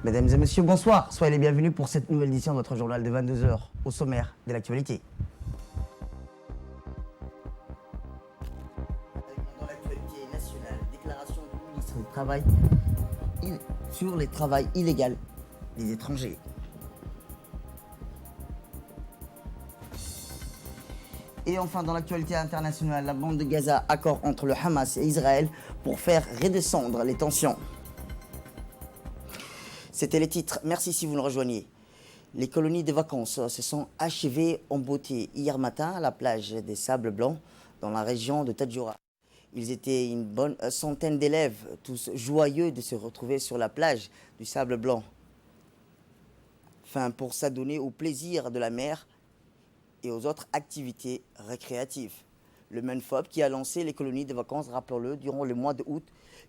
Mesdames et messieurs, bonsoir. Soyez les bienvenus pour cette nouvelle édition de notre journal de 22 heures, au sommaire de l'actualité. Dans l'actualité nationale, déclaration du ministre du Travail sur les travails illégaux des étrangers. Et enfin, dans l'actualité internationale, la bande de Gaza, accord entre le Hamas et Israël pour faire redescendre les tensions. C'était les titres. Merci si vous nous rejoignez. Les colonies de vacances se sont achevées en beauté hier matin à la plage des Sables Blancs dans la région de Tadjoura. Ils étaient une bonne centaine d'élèves, tous joyeux de se retrouver sur la plage du Sable Blanc. Enfin, pour s'adonner au plaisir de la mer et aux autres activités récréatives. Le MENFOP qui a lancé les colonies de vacances, rappelons-le, durant le mois d'août,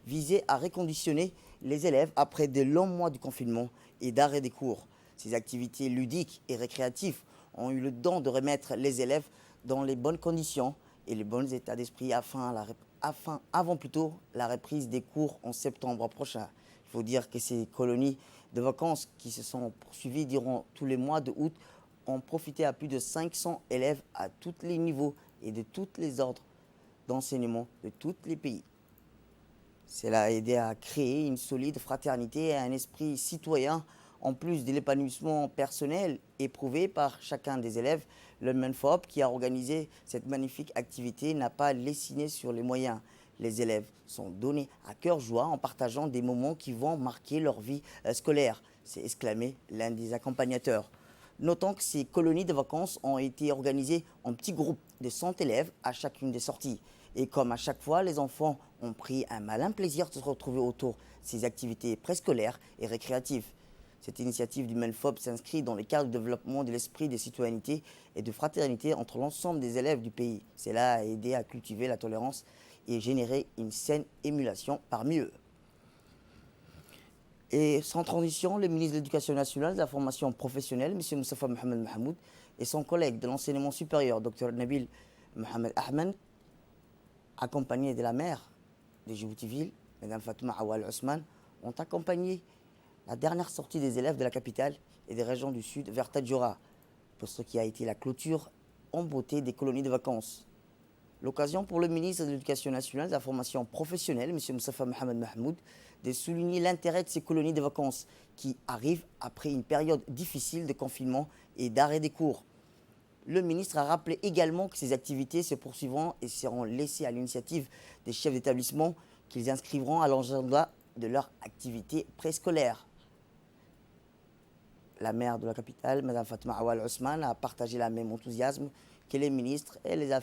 visait à reconditionner les élèves après de longs mois de confinement et d'arrêt des cours. Ces activités ludiques et récréatives ont eu le don de remettre les élèves dans les bonnes conditions et les bons états d'esprit avant plutôt la reprise des cours en septembre prochain. Il faut dire que ces colonies de vacances qui se sont poursuivies durant tous les mois d'août ont profité à plus de 500 élèves à tous les niveaux et de tous les ordres d'enseignement de tous les pays. Cela a aidé à créer une solide fraternité et un esprit citoyen, en plus de l'épanouissement personnel éprouvé par chacun des élèves. Le MENFOP qui a organisé cette magnifique activité n'a pas lésiné sur les moyens. Les élèves sont donnés à cœur joie en partageant des moments qui vont marquer leur vie scolaire, s'est exclamé l'un des accompagnateurs. Notons que ces colonies de vacances ont été organisées en petits groupes de 100 élèves à chacune des sorties. Et comme à chaque fois, les enfants ont pris un malin plaisir de se retrouver autour de ces activités préscolaires et récréatives. Cette initiative du MENFOP s'inscrit dans le cadre du développement de l'esprit de citoyenneté et de fraternité entre l'ensemble des élèves du pays. Cela a aidé à cultiver la tolérance et générer une saine émulation parmi eux. Et sans transition, le ministre de l'Éducation nationale et de la formation professionnelle, M. Moustapha Mohamed Mahmoud, et son collègue de l'enseignement supérieur, Dr Nabil Mohamed Ahmed, accompagnés de la maire de Djibouti-Ville, Mme Fatouma Awal Ousmane, ont accompagné la dernière sortie des élèves de la capitale et des régions du sud vers Tadjoura, pour ce qui a été la clôture en beauté des colonies de vacances. L'occasion pour le ministre de l'Éducation nationale et de la formation professionnelle, M. Moustapha Mohamed Mahmoud, de souligner l'intérêt de ces colonies de vacances qui arrivent après une période difficile de confinement et d'arrêt des cours. Le ministre a rappelé également que ces activités se poursuivront et seront laissées à l'initiative des chefs d'établissement qu'ils inscrivront à l'agenda de leur activité préscolaire. La maire de la capitale, Mme Fatouma Awal Ousmane, a partagé le même enthousiasme que les ministres et elle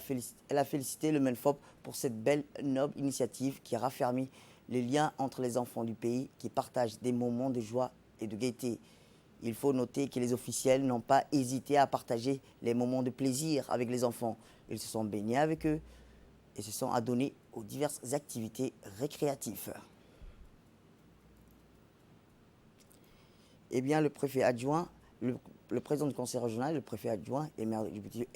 a félicité le MENFOP pour cette belle, noble initiative qui a raffermi les liens entre les enfants du pays qui partagent des moments de joie et de gaieté. Il faut noter que les officiels n'ont pas hésité à partager les moments de plaisir avec les enfants. Ils se sont baignés avec eux et se sont adonnés aux diverses activités récréatives. Eh bien, le préfet adjoint, le président du conseil régional, le préfet adjoint et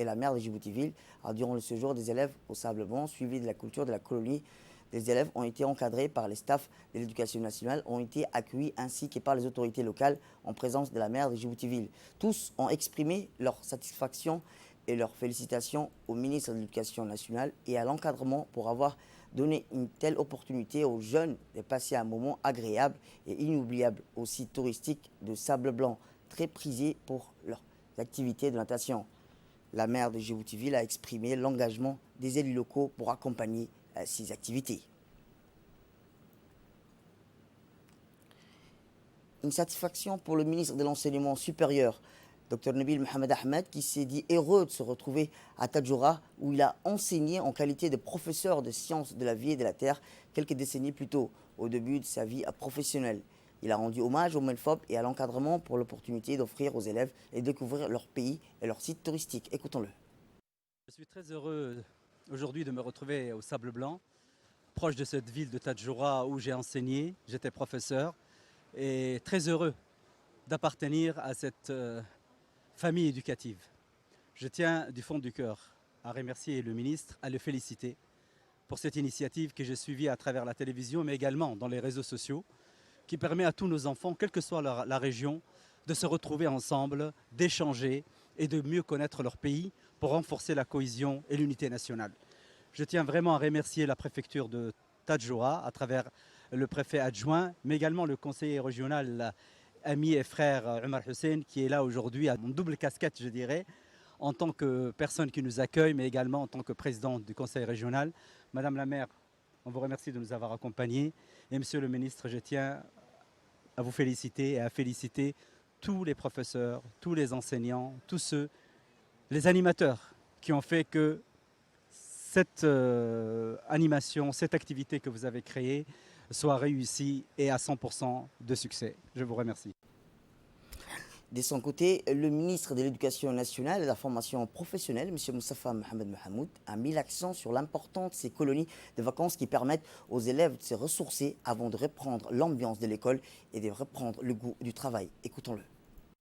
la maire de Djibouti-Ville, durant le séjour des élèves au Sable Blanc, suivi de la culture de la colonie, des élèves ont été encadrés par les staffs de l'éducation nationale, ont été accueillis ainsi que par les autorités locales en présence de la maire de Djibouti-Ville. Tous ont exprimé leur satisfaction et leurs félicitations au ministre de l'Éducation nationale et à l'encadrement pour avoir donné une telle opportunité aux jeunes de passer un moment agréable et inoubliable au site touristique de Sable Blanc, très prisé pour leurs activités de natation. La maire de Djibouti-Ville a exprimé l'engagement des élus locaux pour accompagner ces activités. Une satisfaction pour le ministre de l'Enseignement supérieur, Dr Nabil Mohamed Ahmed, qui s'est dit heureux de se retrouver à Tadjoura, où il a enseigné en qualité de professeur de sciences de la vie et de la terre quelques décennies plus tôt, au début de sa vie professionnelle. Il a rendu hommage au MENFOP et à l'encadrement pour l'opportunité d'offrir aux élèves et de découvrir leur pays et leur site touristique. Écoutons-le. Je suis très heureux aujourd'hui de me retrouver au Sable Blanc, proche de cette ville de Tadjoura où j'ai enseigné, j'étais professeur, et très heureux d'appartenir à cette famille éducative. Je tiens du fond du cœur à remercier le ministre, à le féliciter pour cette initiative que j'ai suivie à travers la télévision, mais également dans les réseaux sociaux, qui permet à tous nos enfants, quelle que soit la région, de se retrouver ensemble, d'échanger et de mieux connaître leur pays pour renforcer la cohésion et l'unité nationale. Je tiens vraiment à remercier la préfecture de Tadjoura à travers le préfet adjoint, mais également le conseiller régional ami et frère Omar Hussein qui est là aujourd'hui à mon double casquette, je dirais, en tant que personne qui nous accueille, mais également en tant que présidente du conseil régional. Madame la maire, on vous remercie de nous avoir accompagnés. Et monsieur le ministre, je tiens à vous féliciter et à féliciter tous les professeurs, tous les enseignants, tous ceux, les animateurs qui ont fait que cette animation, cette activité que vous avez créée soit réussie et à 100% de succès. Je vous remercie. De son côté, le ministre de l'Éducation nationale et de la formation professionnelle, M. Moustapha Mohamed Mahamoud, a mis l'accent sur l'importance de ces colonies de vacances qui permettent aux élèves de se ressourcer avant de reprendre l'ambiance de l'école et de reprendre le goût du travail. Écoutons-le.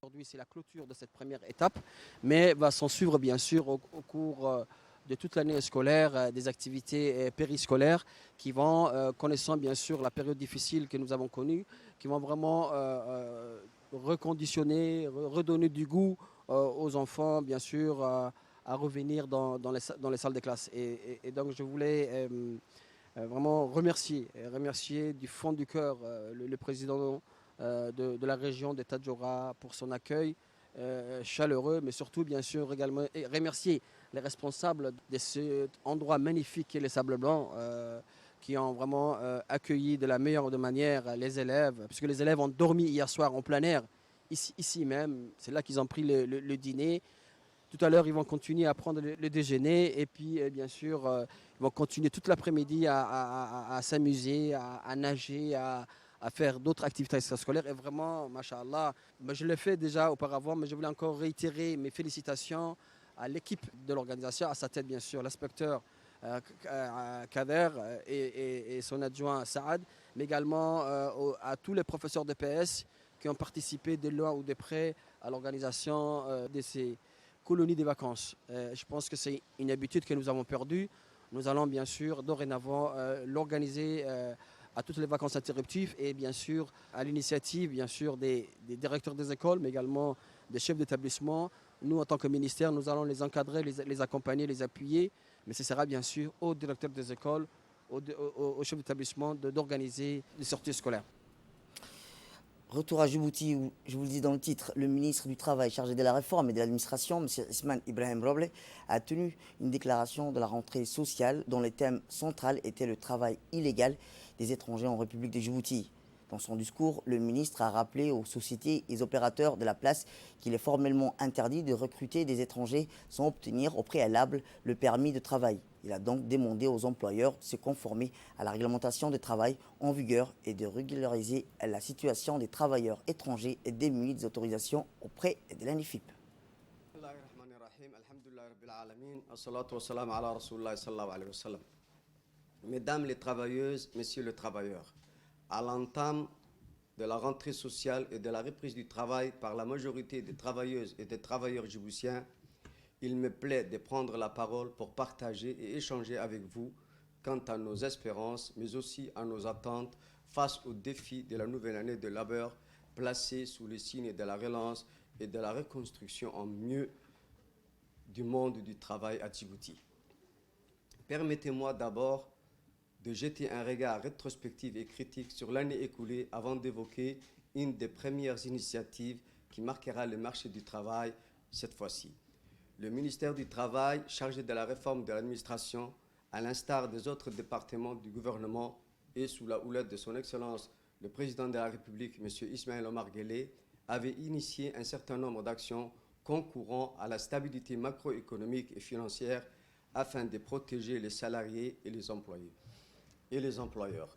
Aujourd'hui, c'est la clôture de cette première étape, mais va s'en suivre bien sûr au cours de toute l'année scolaire, des activités périscolaires qui vont, connaissant bien sûr la période difficile que nous avons connue, qui vont vraiment reconditionner, redonner du goût aux enfants, bien sûr, à revenir dans les salles de classe. Et donc, je voulais vraiment remercier du fond du cœur le président de la région de Tadjoura pour son accueil chaleureux, mais surtout, bien sûr, également remercier les responsables de cet endroit magnifique qu'est les Sables Blancs, qui ont vraiment accueilli de la meilleure manière les élèves, puisque les élèves ont dormi hier soir en plein air, ici même. C'est là qu'ils ont pris le dîner. Tout à l'heure, ils vont continuer à prendre le déjeuner et puis, bien sûr, ils vont continuer toute l'après-midi à s'amuser, à nager, à faire d'autres activités scolaires. Et vraiment, machallah, je l'ai fait déjà auparavant, mais je voulais encore réitérer mes félicitations à l'équipe de l'organisation, à sa tête, bien sûr, l'inspecteur Kader et son adjoint Saad, mais également à tous les professeurs de PS qui ont participé de loin ou de près à l'organisation de ces colonies de vacances. Je pense que c'est une habitude que nous avons perdue. Nous allons bien sûr dorénavant l'organiser à toutes les vacances interruptives et bien sûr à l'initiative bien sûr des directeurs des écoles, mais également des chefs d'établissement. Nous, en tant que ministère, nous allons les encadrer, les accompagner, les appuyer, mais ce sera bien sûr aux directeurs des écoles, aux chefs d'établissement d'organiser les sorties scolaires. Retour à Djibouti, où, je vous le dis dans le titre, le ministre du Travail chargé de la réforme et de l'administration, M. Ismaël Ibrahim Roble, a tenu une déclaration de la rentrée sociale dont le thème central était le travail illégal des étrangers en République de Djibouti. Dans son discours, le ministre a rappelé aux sociétés et aux opérateurs de la place qu'il est formellement interdit de recruter des étrangers sans obtenir au préalable le permis de travail. Il a donc demandé aux employeurs de se conformer à la réglementation du travail en vigueur et de régulariser la situation des travailleurs étrangers et démunis des autorisations auprès de l'ANIFIP. Mesdames les travailleuses, messieurs les travailleurs, à l'entame de la rentrée sociale et de la reprise du travail par la majorité des travailleuses et des travailleurs djiboutiens, il me plaît de prendre la parole pour partager et échanger avec vous quant à nos espérances, mais aussi à nos attentes face aux défis de la nouvelle année de labeur placée sous le signe de la relance et de la reconstruction en mieux du monde du travail à Djibouti. Permettez-moi d'abord de jeter un regard rétrospectif et critique sur l'année écoulée avant d'évoquer une des premières initiatives qui marquera le marché du travail cette fois-ci. Le ministère du Travail, chargé de la réforme de l'administration, à l'instar des autres départements du gouvernement et sous la houlette de son Excellence le Président de la République, M. Ismaël Omar Guelleh, avait initié un certain nombre d'actions concourant à la stabilité macroéconomique et financière afin de protéger les salariés et les employés et les employeurs.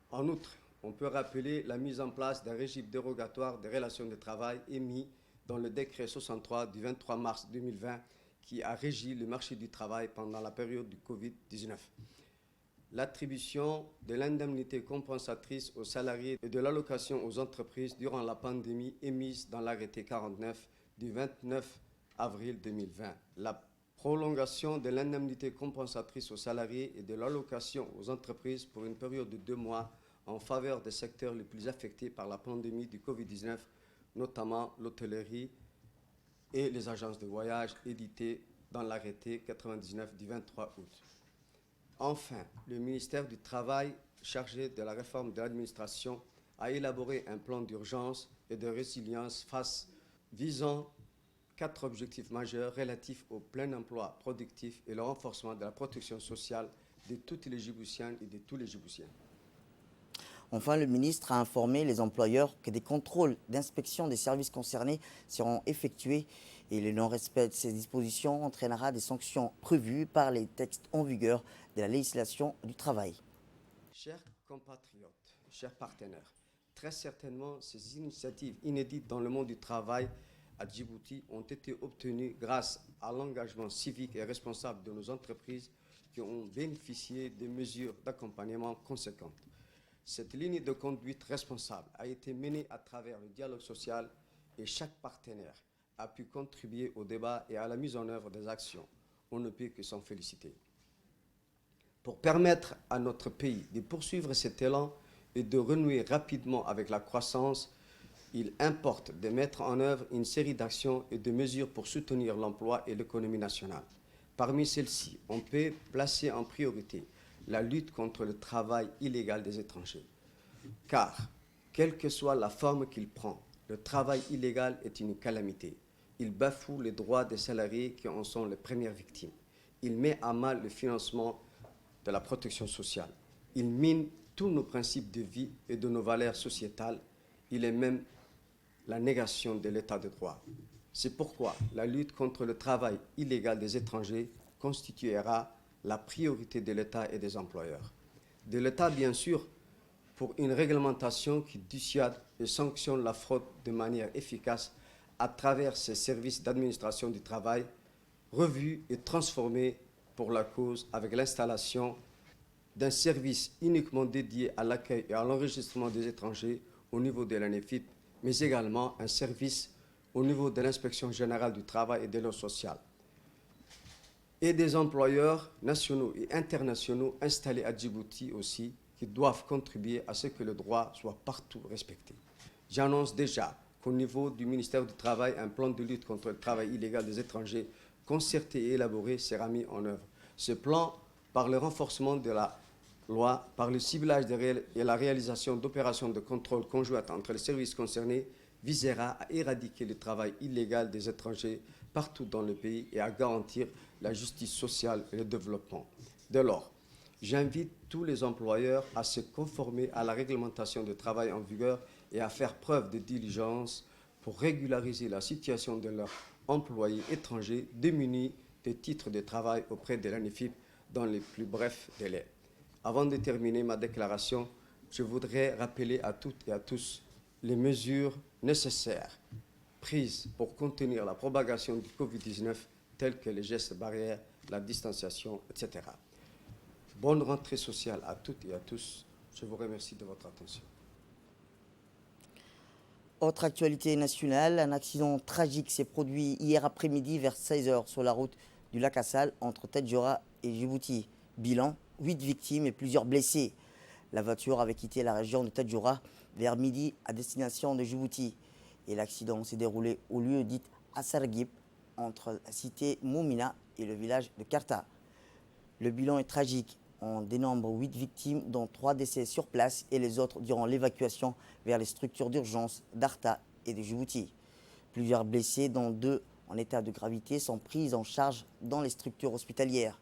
En outre, on peut rappeler la mise en place d'un régime dérogatoire des relations de travail émis dans le décret 63 du 23 mars 2020 qui a régi le marché du travail pendant la période du Covid-19. L'attribution de l'indemnité compensatrice aux salariés et de l'allocation aux entreprises durant la pandémie émise dans l'arrêté 49 du 29 avril 2020. La prolongation de l'indemnité compensatrice aux salariés et de l'allocation aux entreprises pour une période de 2 mois en faveur des secteurs les plus affectés par la pandémie du Covid-19, notamment l'hôtellerie et les agences de voyage, édité dans l'arrêté 99 du 23 août. Enfin, le ministère du Travail, chargé de la réforme de l'administration, a élaboré un plan d'urgence et de résilience visant 4 objectifs majeurs relatifs au plein emploi productif et le renforcement de la protection sociale de toutes les Djiboutiennes et de tous les Djiboutiens. Enfin, le ministre a informé les employeurs que des contrôles d'inspection des services concernés seront effectués et le non-respect de ces dispositions entraînera des sanctions prévues par les textes en vigueur de la législation du travail. Chers compatriotes, chers partenaires, très certainement ces initiatives inédites dans le monde du travail à Djibouti ont été obtenues grâce à l'engagement civique et responsable de nos entreprises qui ont bénéficié de mesures d'accompagnement conséquentes. Cette ligne de conduite responsable a été menée à travers le dialogue social et chaque partenaire a pu contribuer au débat et à la mise en œuvre des actions. On ne peut que s'en féliciter. Pour permettre à notre pays de poursuivre cet élan et de renouer rapidement avec la croissance, il importe de mettre en œuvre une série d'actions et de mesures pour soutenir l'emploi et l'économie nationale. Parmi celles-ci, on peut placer en priorité la lutte contre le travail illégal des étrangers. Car, quelle que soit la forme qu'il prend, le travail illégal est une calamité. Il bafoue les droits des salariés qui en sont les premières victimes. Il met à mal le financement de la protection sociale. Il mine tous nos principes de vie et de nos valeurs sociétales. Il est même la négation de l'état de droit. C'est pourquoi la lutte contre le travail illégal des étrangers constituera la priorité de l'État et des employeurs. De l'État, bien sûr, pour une réglementation qui dissuade et sanctionne la fraude de manière efficace à travers ses services d'administration du travail, revus et transformés pour la cause avec l'installation d'un service uniquement dédié à l'accueil et à l'enregistrement des étrangers au niveau de l'ANEFIP, mais également un service au niveau de l'Inspection générale du travail et de l'aide sociale, et des employeurs nationaux et internationaux installés à Djibouti aussi, qui doivent contribuer à ce que le droit soit partout respecté. J'annonce déjà qu'au niveau du ministère du Travail, un plan de lutte contre le travail illégal des étrangers concerté et élaboré sera mis en œuvre. Ce plan, par le renforcement de la loi, par le ciblage et la réalisation d'opérations de contrôle conjointes entre les services concernés, visera à éradiquer le travail illégal des étrangers partout dans le pays et à garantir la justice sociale et le développement. Dès lors, j'invite tous les employeurs à se conformer à la réglementation de travail en vigueur et à faire preuve de diligence pour régulariser la situation de leurs employés étrangers démunis de titres de travail auprès de l'ANEFIP dans les plus brefs délais. Avant de terminer ma déclaration, je voudrais rappeler à toutes et à tous les mesures nécessaires prises pour contenir la propagation du Covid-19, telles que les gestes barrières, la distanciation, etc. Bonne rentrée sociale à toutes et à tous. Je vous remercie de votre attention. Autre actualité nationale, un accident tragique s'est produit hier après-midi vers 16h sur la route du lac Assal entre Tadjoura et Djibouti. Bilan, 8 victimes et plusieurs blessés. La voiture avait quitté la région de Tadjoura vers midi à destination de Djibouti. Et l'accident s'est déroulé au lieu dit Assargib, entre la cité Moumina et le village de Karta. Le bilan est tragique. On dénombre 8 victimes, dont 3 décès sur place et les autres durant l'évacuation vers les structures d'urgence d'Arta et de Djibouti. Plusieurs blessés, dont 2 en état de gravité, sont pris en charge dans les structures hospitalières.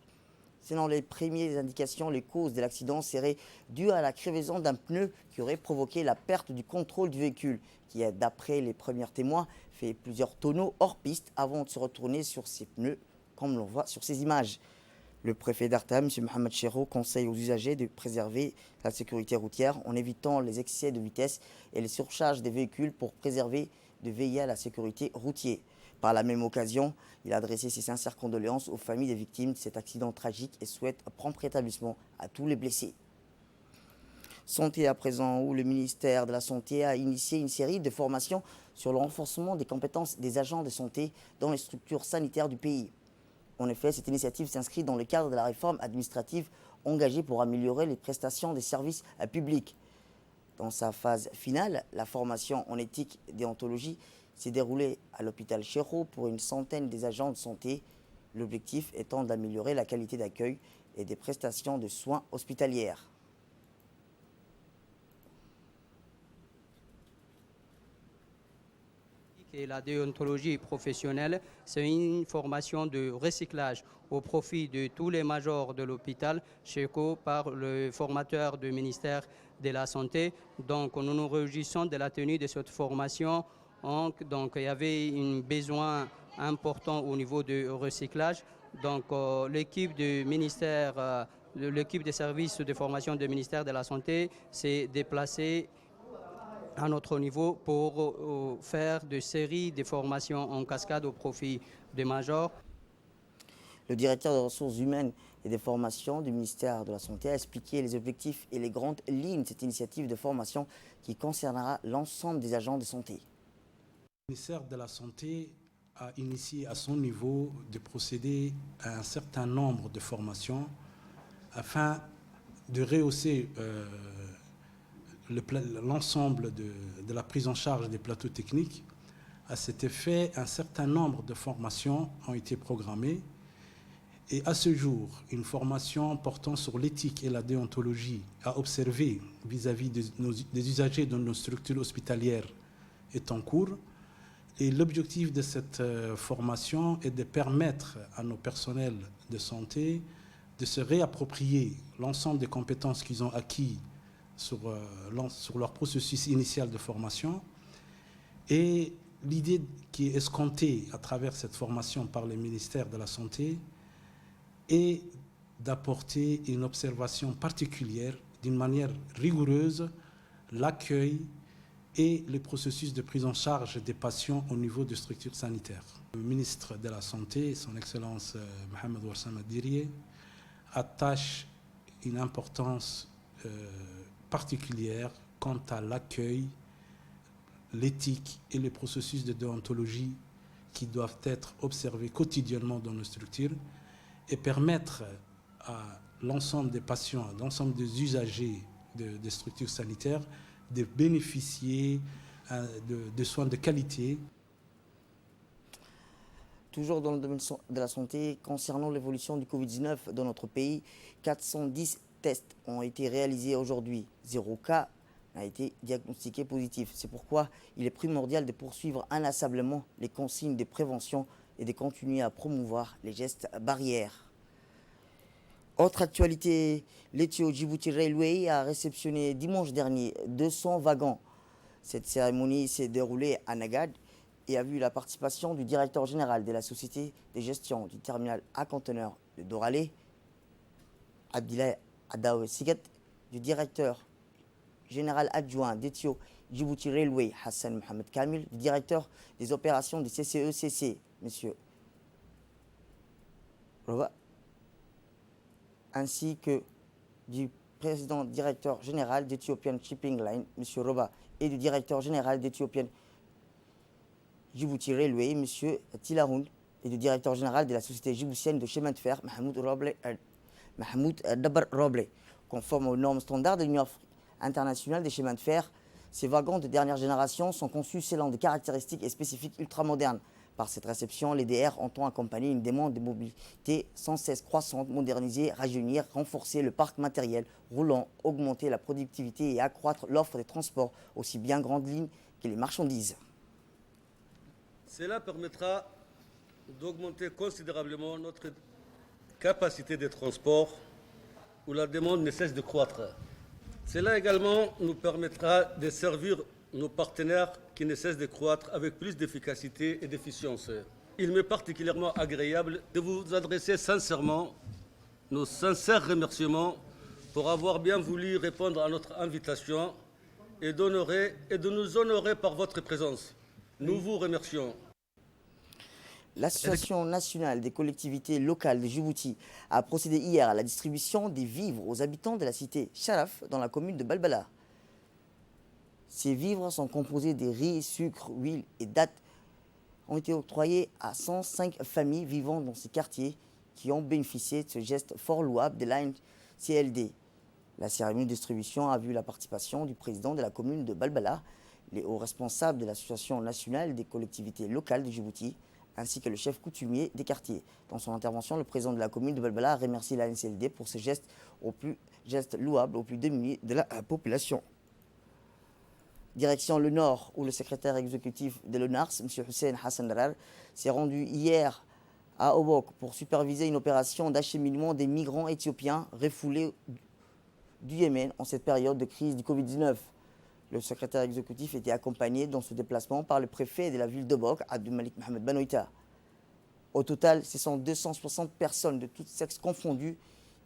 Selon les premières indications, les causes de l'accident seraient dues à la crevaison d'un pneu qui aurait provoqué la perte du contrôle du véhicule, qui a, d'après les premiers témoins, fait plusieurs tonneaux hors piste avant de se retourner sur ses pneus, comme l'on voit sur ces images. Le préfet d'Arta, M. Mohamed Chero, conseille aux usagers de préserver la sécurité routière en évitant les excès de vitesse et les surcharges des véhicules pour veiller à la sécurité routière. Par la même occasion, il a adressé ses sincères condoléances aux familles des victimes de cet accident tragique et souhaite un prompt rétablissement à tous les blessés. Santé à présent, où le ministère de la Santé a initié une série de formations sur le renforcement des compétences des agents de santé dans les structures sanitaires du pays. En effet, cette initiative s'inscrit dans le cadre de la réforme administrative engagée pour améliorer les prestations des services publics. Dans sa phase finale, la formation en éthique et déontologie s'est déroulée à l'hôpital Chéreau pour une centaine des agents de santé, l'objectif étant d'améliorer la qualité d'accueil et des prestations de soins hospitalières. Et la déontologie professionnelle, c'est une formation de recyclage au profit de tous les majors de l'hôpital Chéreau par le formateur du ministère de la Santé. Donc nous nous réjouissons de la tenue de cette formation. Donc il y avait un besoin important au niveau du recyclage. Donc l'équipe du ministère, l'équipe des services de formation du ministère de la Santé s'est déplacée à notre niveau pour faire des séries de formations en cascade au profit des majors. Le directeur des ressources humaines et des formations du ministère de la Santé a expliqué les objectifs et les grandes lignes de cette initiative de formation qui concernera l'ensemble des agents de santé. Le ministère de la Santé a initié à son niveau de procéder à un certain nombre de formations afin de rehausser l'ensemble de la prise en charge des plateaux techniques. À cet effet, un certain nombre de formations ont été programmées. Et à ce jour, une formation portant sur l'éthique et la déontologie à observer vis-à-vis des usagers de nos structures hospitalières est en cours. Et l'objectif de cette formation est de permettre à nos personnels de santé de se réapproprier l'ensemble des compétences qu'ils ont acquis sur leur processus initial de formation. Et l'idée qui est escomptée à travers cette formation par les ministères de la Santé est d'apporter une observation particulière, d'une manière rigoureuse, l'accueil et le processus de prise en charge des patients au niveau de structures sanitaires. Le ministre de la Santé, son Excellence Mohamed Ouassama Dirie, attache une importance particulière quant à l'accueil, l'éthique et les processus de déontologie qui doivent être observés quotidiennement dans nos structures et permettre à l'ensemble des patients, à l'ensemble des usagers des structures sanitaires de bénéficier de soins de qualité. Toujours dans le domaine de la santé, concernant l'évolution du Covid-19 dans notre pays, 410 tests ont été réalisés aujourd'hui. 0 cas n'a été diagnostiqué positif. C'est pourquoi il est primordial de poursuivre inlassablement les consignes de prévention et de continuer à promouvoir les gestes barrières. Autre actualité, l'Ethio Djibouti Railway a réceptionné dimanche dernier 200 wagons. Cette cérémonie s'est déroulée à Nagad et a vu la participation du directeur général de la société de gestion du terminal à conteneurs de Doralé, Abdillahi Adaou Sigat, du directeur général adjoint d'Ethio Djibouti Railway, Hassan Mohamed Kamil, du directeur des opérations du CCECC, M. Roba, ainsi que du président directeur général d'Ethiopian Shipping Line, M. Roba, et du directeur général d'Ethiopian Djibouti Railway, M. Tilahoun, et du directeur général de la société djiboutienne de chemin de fer, Mahmoud Dabar Roble. Conforme aux normes standards de l'Union internationale des chemins de fer, ces wagons de dernière génération sont conçus selon des caractéristiques et spécifiques ultramodernes. Par cette réception, l'EDR entend accompagner une demande de mobilité sans cesse croissante, moderniser, rajeunir, renforcer le parc matériel roulant, augmenter la productivité et accroître l'offre de transport, aussi bien grandes lignes que les marchandises. Cela permettra d'augmenter considérablement notre capacité de transport où la demande ne cesse de croître. Cela également nous permettra de servir nos partenaires qui ne cessent de croître avec plus d'efficacité et d'efficience. Il m'est particulièrement agréable de vous adresser sincèrement nos sincères remerciements pour avoir bien voulu répondre à notre invitation et de nous honorer par votre présence. Nous vous remercions. L'Association nationale des collectivités locales de Djibouti a procédé hier à la distribution des vivres aux habitants de la cité Sharaf dans la commune de Balbala. Ces vivres sont composés de riz, sucre, huile et dattes. Ont été octroyés à 105 familles vivant dans ces quartiers qui ont bénéficié de ce geste fort louable de l'ANCLD. La cérémonie de distribution a vu la participation du président de la commune de Balbala, les hauts responsables de l'Association nationale des collectivités locales de Djibouti, ainsi que le chef coutumier des quartiers. Dans son intervention, le président de la commune de Balbala a remercié la NCLD pour ses gestes louables aux plus démunis de la population. Direction le Nord, où le secrétaire exécutif de l'ONARS, M. Hussein Hassan Darar, s'est rendu hier à Obok pour superviser une opération d'acheminement des migrants éthiopiens refoulés du Yémen en cette période de crise du Covid-19. Le secrétaire exécutif était accompagné dans ce déplacement par le préfet de la ville d'Obok, Abdul Malik Mohamed Banoïta. Au total, ce sont 260 personnes de tous sexes confondus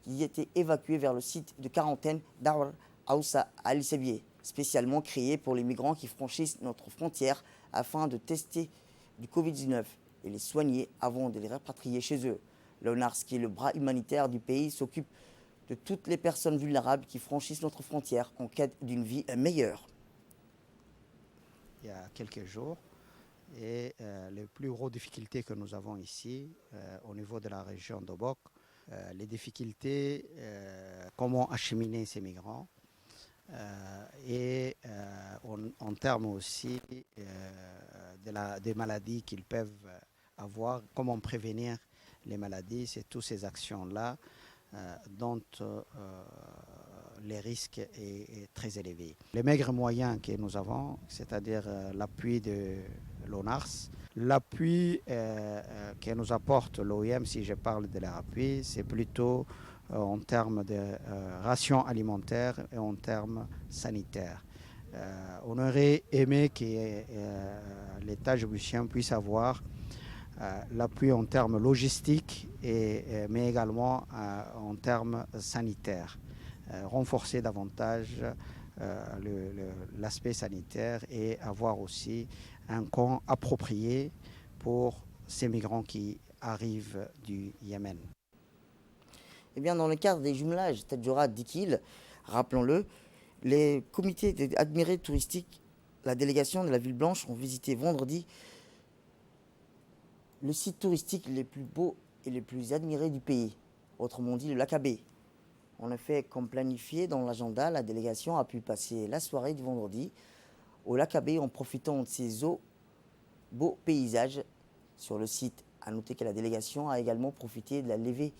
qui étaient évacuées vers le site de quarantaine d'Awar Aoussa à Lissabié, spécialement créé pour les migrants qui franchissent notre frontière afin de tester du Covid-19 et les soigner avant de les rapatrier chez eux. L'ONARS, qui est le bras humanitaire du pays, s'occupe de toutes les personnes vulnérables qui franchissent notre frontière en quête d'une vie meilleure. Il y a quelques jours, et les plus grosses difficultés que nous avons ici, au niveau de la région d'Obok, les difficultés, comment acheminer ces migrants, et en termes aussi des maladies qu'ils peuvent avoir, comment prévenir les maladies, c'est toutes ces actions-là dont les risques est très élevé. Les maigres moyens que nous avons, c'est-à-dire l'appui de l'ONARS, l'appui que nous apporte l'OIM, si je parle de leur appui, c'est plutôt en termes de rations alimentaires et en termes sanitaires. On aurait aimé que l'État djiboutien puisse avoir l'appui en termes logistiques, mais également en termes sanitaires. Renforcer davantage l'aspect sanitaire et avoir aussi un camp approprié pour ces migrants qui arrivent du Yémen. Eh bien, dans le cadre des jumelages Tadjoura Dikil, rappelons-le, les comités admirés touristiques, la délégation de la Ville Blanche ont visité vendredi le site touristique les plus beaux et les plus admirés du pays, autrement dit le Lakabé. En effet, comme planifié dans l'agenda, la délégation a pu passer la soirée du vendredi au Lakabé en profitant de ses beaux paysages sur le site. A noter que la délégation a également profité de la levée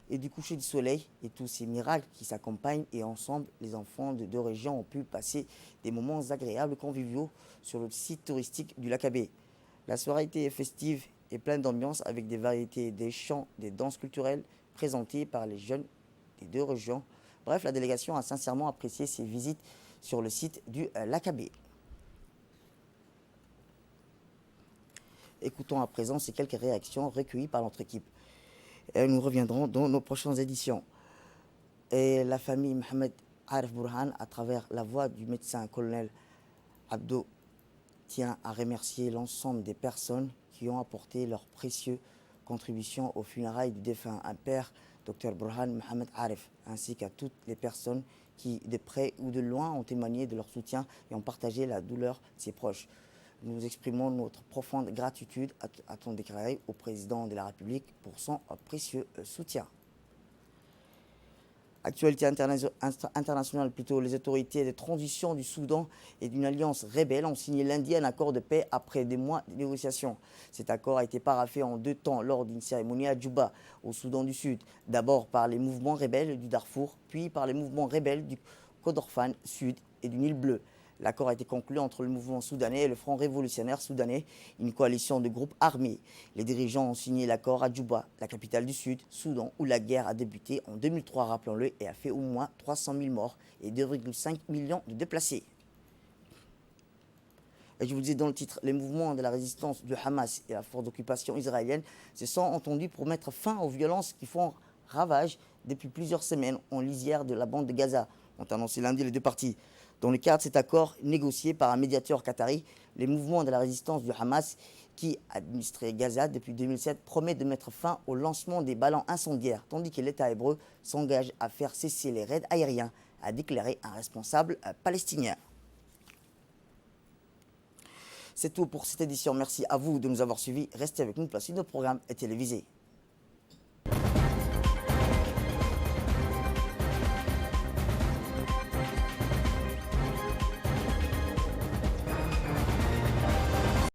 et du coucher du soleil et tous ces miracles qui s'accompagnent, et ensemble, les enfants de deux régions ont pu passer des moments agréables conviviaux sur le site touristique du Lakabé. La soirée était festive et pleine d'ambiance avec des variétés, des chants, des danses culturelles présentées par les jeunes des deux régions. Bref, la délégation a sincèrement apprécié ses visites sur le site du Lakabé. Écoutons à présent ces quelques réactions recueillies par notre équipe. Et nous reviendrons dans nos prochaines éditions. Et la famille Mohamed Arif Burhan, à travers la voix du médecin colonel Abdo, tient à remercier l'ensemble des personnes qui ont apporté leur précieuse contribution aux funérailles du défunt père, Dr Burhan Mohamed Arif, ainsi qu'à toutes les personnes qui, de près ou de loin, ont témoigné de leur soutien et ont partagé la douleur de ses proches. Nous exprimons notre profonde gratitude, a-t-on déclaré, au président de la République pour son précieux soutien. Actualité internationale, plutôt, les autorités de transition du Soudan et d'une alliance rebelle ont signé lundi un accord de paix après des mois de négociations. Cet accord a été paraphé en 2 temps lors d'une cérémonie à Djouba, au Soudan du Sud, d'abord par les mouvements rebelles du Darfour, puis par les mouvements rebelles du Kordofan Sud et du Nil Bleu. L'accord a été conclu entre le mouvement soudanais et le Front révolutionnaire soudanais, une coalition de groupes armés. Les dirigeants ont signé l'accord à Djouba, la capitale du Sud, Soudan, où la guerre a débuté en 2003, rappelons-le, et a fait au moins 300 000 morts et 2,5 millions de déplacés. Et je vous disais dans le titre, les mouvements de la résistance du Hamas et la force d'occupation israélienne se sont entendus pour mettre fin aux violences qui font ravage depuis plusieurs semaines en lisière de la bande de Gaza, ont annoncé lundi les deux parties. Dans le cadre de cet accord négocié par un médiateur qatari, les mouvements de la résistance du Hamas, qui administrait Gaza depuis 2007, promet de mettre fin au lancement des ballons incendiaires, tandis que l'État hébreu s'engage à faire cesser les raids aériens, a déclaré un responsable palestinien. C'est tout pour cette édition. Merci à vous de nous avoir suivis. Restez avec nous pour la suite de nos programmes télévisés.